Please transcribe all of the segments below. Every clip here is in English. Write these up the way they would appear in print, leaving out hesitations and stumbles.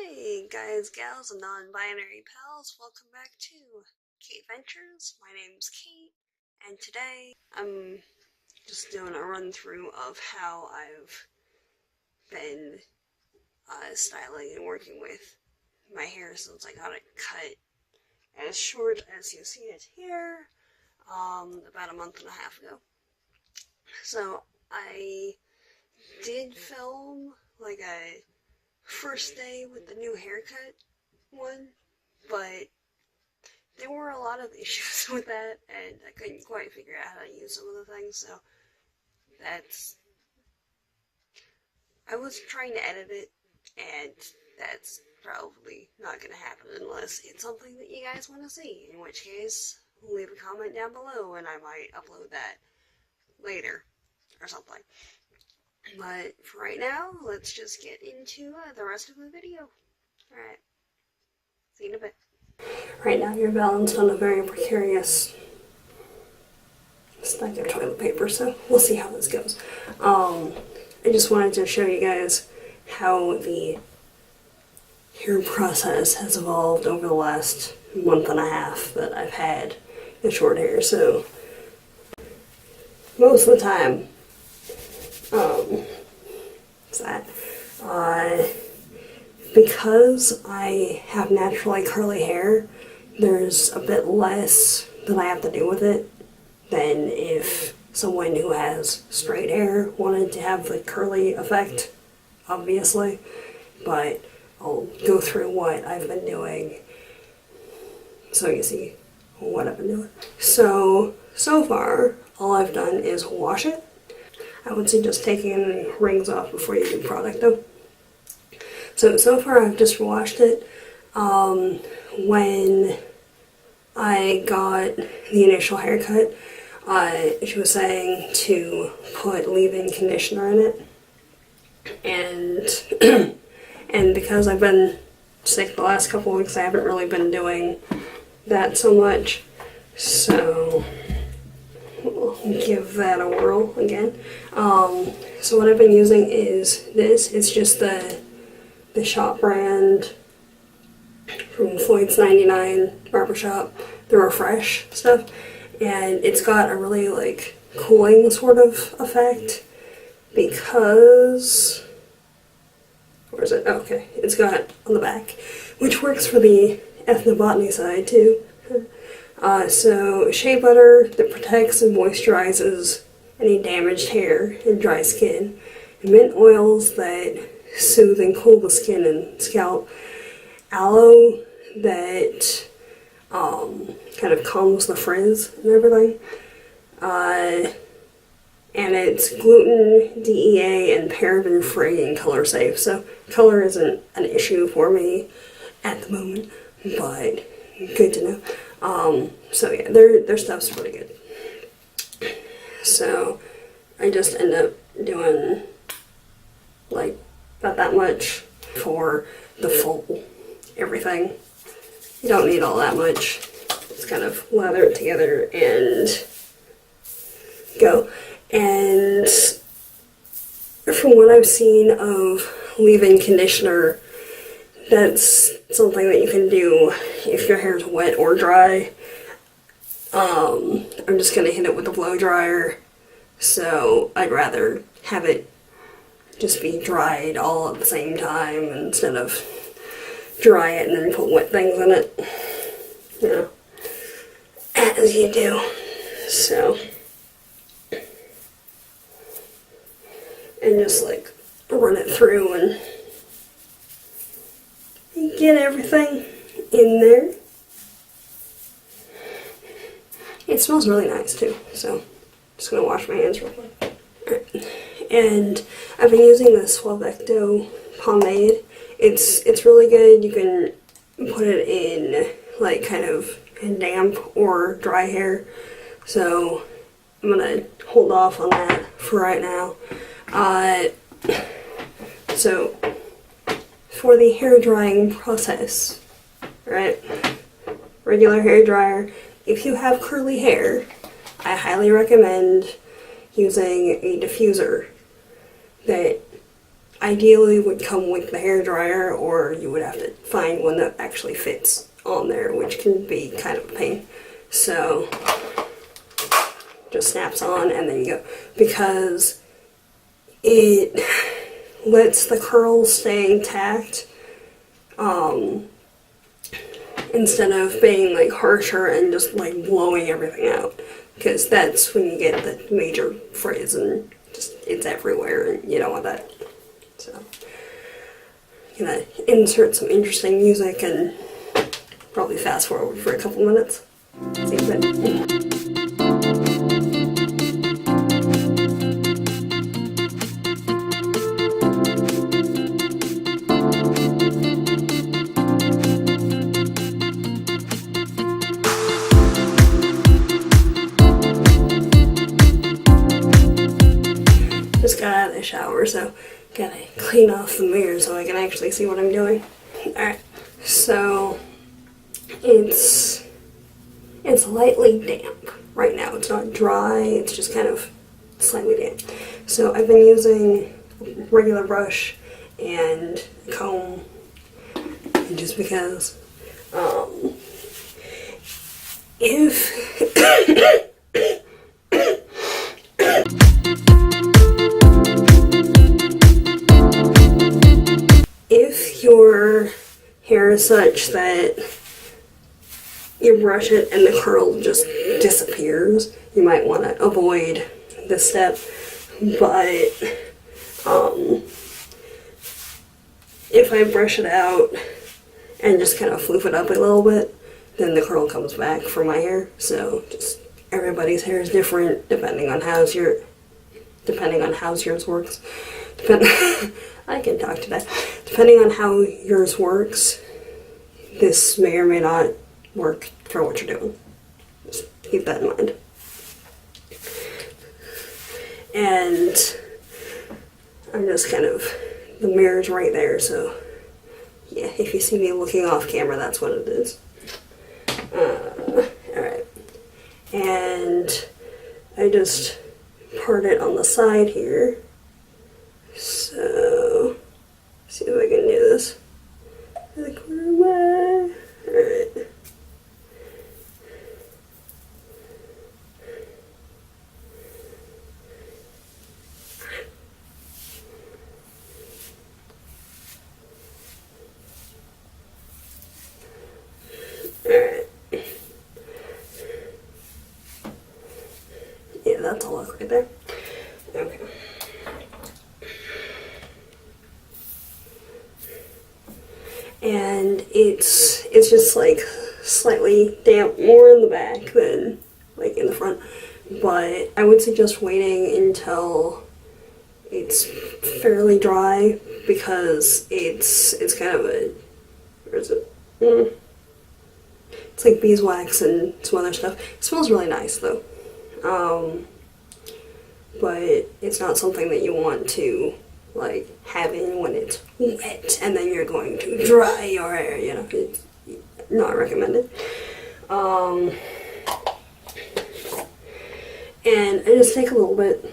Hey guys, gals, and non-binary pals, welcome back to Kate Ventures. My name's Kate, and today I'm just doing a run-through of how I've been styling and working with my hair since I got it cut as short as you see it here about a month and a half ago. So I did film like a first day with the new haircut one, but there were a lot of issues with that, and I couldn't quite figure out how to use some of the things, so I was trying to edit it, and that's probably not going to happen unless it's something that you guys want to see, in which case, leave a comment down below and I might upload that later, or something. But for right now, let's just get into the rest of the video. Alright, see you in a bit. Right now you're balanced on a very precarious stack of toilet paper, so we'll see how this goes. I just wanted to show you guys how the hair process has evolved over the last month and a half that I've had the short hair. So most of the time, because I have naturally curly hair, there's a bit less that I have to do with it than if someone who has straight hair wanted to have the curly effect, obviously. But I'll go through what I've been doing so you see what I've been doing. So far, all I've done is wash it. I would suggest taking any rings off before you do product though. So far I've just washed it. When I got the initial haircut, she was saying to put leave-in conditioner in it. And because I've been sick the last couple of weeks, I haven't really been doing that so much. So we'll give that a whirl again. So what I've been using is this. It's just the Shop brand from Floyd's 99 Barbershop, the Refresh stuff, and it's got a really like cooling sort of effect because, where is it? Oh, okay, it's got on the back, which works for the ethnobotany side too. So shea butter that protects and moisturizes any damaged hair and dry skin, and mint oils that soothe and cool the skin and scalp, aloe that kind of calms the frizz and everything, and it's gluten, DEA, and paraben free and color safe. So color isn't an issue for me at the moment, but good to know. So yeah, their stuff's really good. So I just end up doing like about that much for the full everything. You don't need all that much. Just kind of lather it together and go. And from what I've seen of leave-in conditioner, that's something that you can do if your hair's wet or dry. I'm just gonna hit it with a blow dryer, so I'd rather have it just be dried all at the same time instead of dry it and then put wet things in it, you know, as you do. So, and just like run it through and get everything in there. It smells really nice too, so I'm just gonna wash my hands real quick. Alright. And I've been using this Suavecto pomade. It's really good. You can put it in like kind of damp or dry hair. So I'm gonna hold off on that for right now. So for the hair drying process, right? Regular hair dryer. If you have curly hair, I highly recommend using a diffuser that ideally would come with the hair dryer, or you would have to find one that actually fits on there, which can be kind of a pain. So just snaps on and then you go, because it lets the curls stay intact instead of being like harsher and just like blowing everything out, because that's when you get the major frizz and just it's everywhere and you don't want that. So I'm gonna insert some interesting music and probably fast forward for a couple minutes. See you then. Just got out of the shower, so gotta clean off the mirror so I can actually see what I'm doing. Alright, so it's lightly damp right now. It's not dry, it's just kind of slightly damp. So I've been using a regular brush and a comb just because if your hair is such that you brush it and the curl just disappears, you might want to avoid this step. But if I brush it out and just kind of floof it up a little bit, then the curl comes back for my hair. So just everybody's hair is different depending on how yours works. I can talk to that. Depending on how yours works, this may or may not work for what you're doing. Just keep that in mind. And I'm just kind of, the mirror's right there, so yeah, if you see me looking off camera, that's what it is. Alright. And I just part it on the side here. So, see if I can do this. The corner way. Alright. Alright. Yeah, that's a look right there. Okay. And it's just like slightly damp, more in the back than like in the front, but I would suggest waiting until it's fairly dry, because it's kind of a, where is it? It's like beeswax and some other stuff. It smells really nice though, but it's not something that you want to like having when it's wet and then you're going to dry your hair, you know, it's not recommended. And I just take a little bit,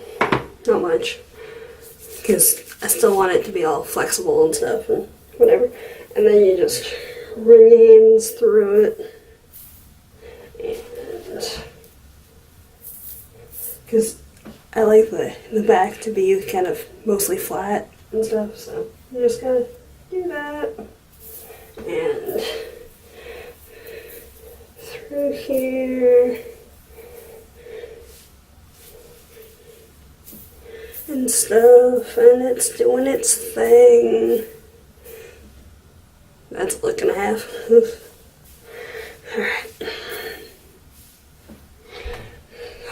not much, because I still want it to be all flexible and stuff and whatever. And then you just run your hands through it, and because I like the back to be kind of mostly flat and stuff, so you just gotta do that. And through here and stuff, and it's doing its thing. That's a look and a half. Alright.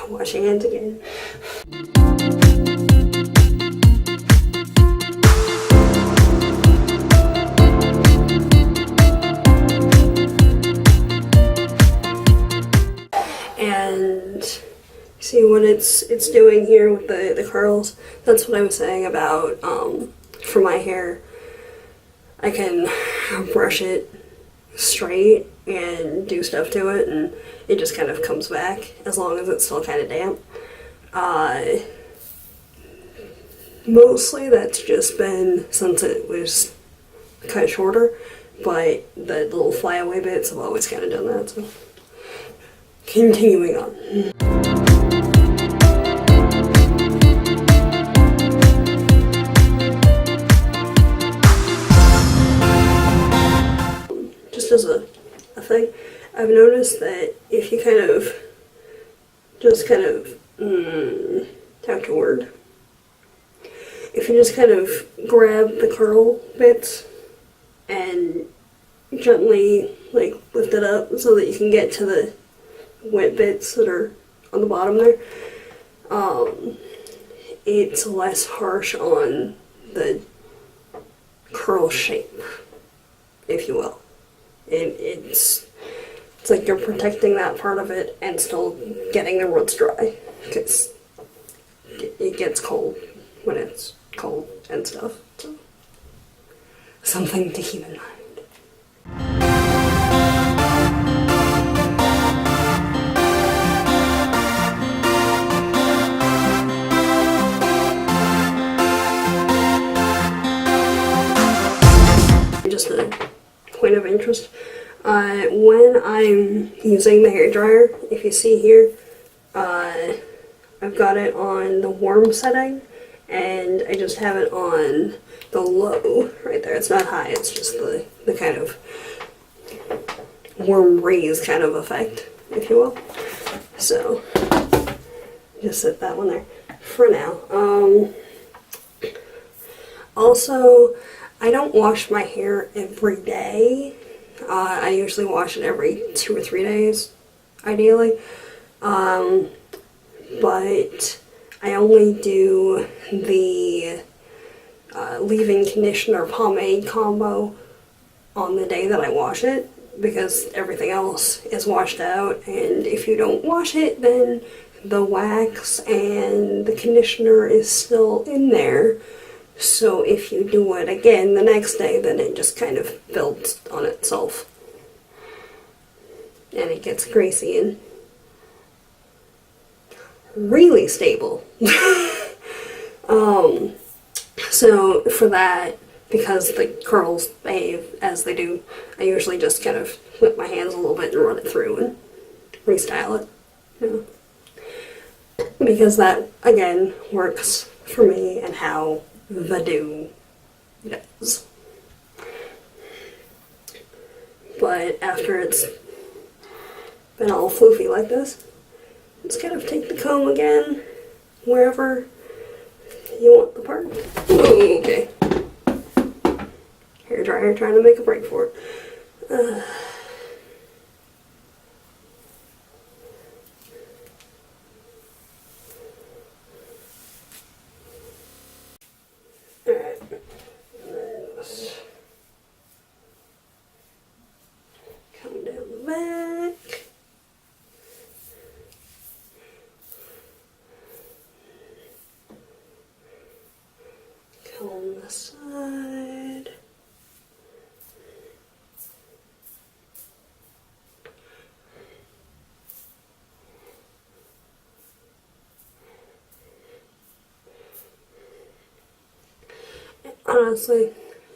Washing hands again. And see what it's doing here with the curls. That's what I was saying about for my hair. I can brush it straight and do stuff to it, and it just kind of comes back as long as it's still kind of damp. Mostly that's just been since it was kind of shorter, but the little flyaway bits have always kind of done that, so continuing on. Just as a thing, I've noticed that if you kind of talk to word, if you just kind of grab the curl bits and gently like lift it up so that you can get to the wet bits that are on the bottom there, it's less harsh on the curl shape, if you will. It's like you're protecting that part of it and still getting the roots dry, because it gets cold when it's cold and stuff. So something to keep in mind. Just a point of interest. When I'm using the hairdryer, if you see here, I've got it on the warm setting, and I just have it on the low right there. It's not high, it's just the kind of warm breeze kind of effect, if you will. So, just set that one there for now. Also, I don't wash my hair every day. I usually wash it every 2 or 3 days, ideally. But I only do the leave-in conditioner pomade combo on the day that I wash it, because everything else is washed out, and if you don't wash it, then the wax and the conditioner is still in there. So if you do it again the next day, then it just kind of builds on itself. And it gets greasy and really stable. So for that, because the curls behave as they do, I usually just kind of whip my hands a little bit and run it through and restyle it. You know? Because that, again, works for me and how the do does. But after it's been all floofy like this, just kind of take the comb again wherever you want the part. Oh, okay. Hairdryer trying to make a break for it. Alright. Come down the back. Comb the side. Honestly,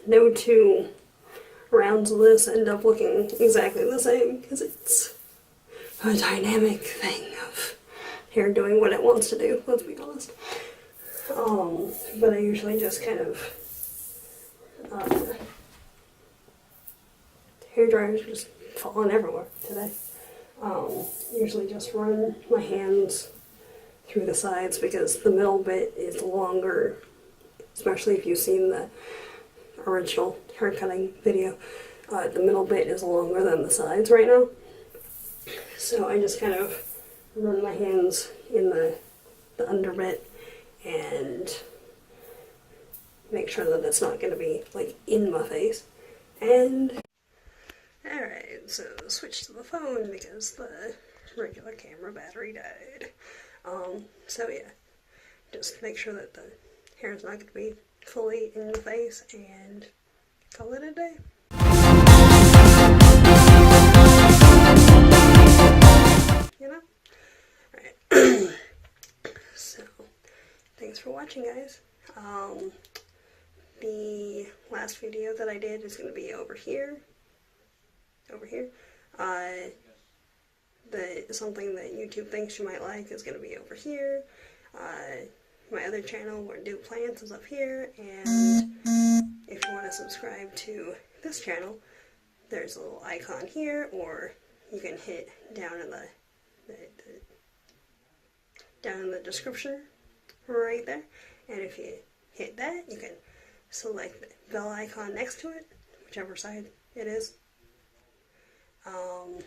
no two rounds of this end up looking exactly the same, because it's a dynamic thing of hair doing what it wants to do, let's be honest. But I usually just kind of, hair dryers are just falling everywhere today. Usually just run my hands through the sides, because the middle bit is longer, especially if you've seen the original hair cutting video. The middle bit is longer than the sides right now. So I just kind of run my hands in the under bit and make sure that it's not going to be like in my face. And alright, so switch to the phone because the regular camera battery died. So yeah, just make sure that the hair is not going to be fully in the face and call it a day. You know? Alright. So, thanks for watching, guys. The last video that I did is going to be over here. Something that YouTube thinks you might like is going to be over here. My other channel where I do plants is up here, and if you want to subscribe to this channel, there's a little icon here, or you can hit down in the description right there, and if you hit that, you can select the bell icon next to it, whichever side it is. Have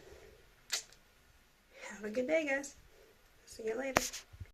a good day, guys. See you later.